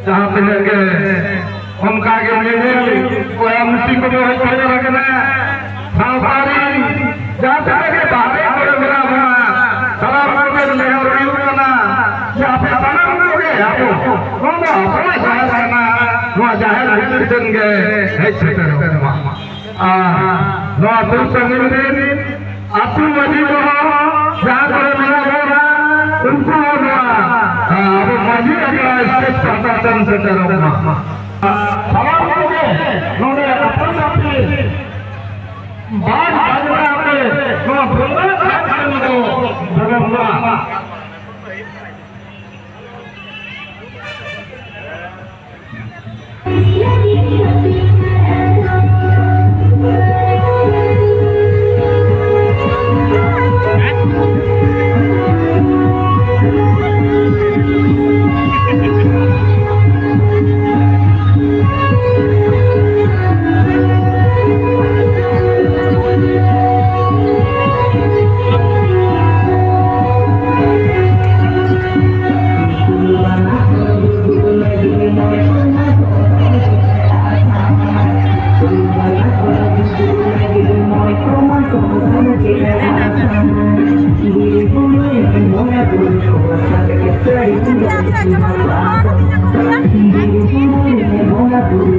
जहाँ पे लगे उनका के लिए कोई मुसी को जो है चले रखना सांसारी जहाँ पे लगे बाहर को मेरा बना सारा के लिए और ये बना जहाँ पे बना लोगे आपको कौन अपना जाहिर करना वो जाहिर हिस्सन के है क्षेत्र नो तो संगीत आतु मजी को जहाँ पर मेरा बना उनको अब मजी का स्टेज प्रशासन से करूँगा सवाल होंगे नोने अपन अपने बात बाजरा अपने नो भूलना खाने को भगवान Jaher Baha Bonga Buru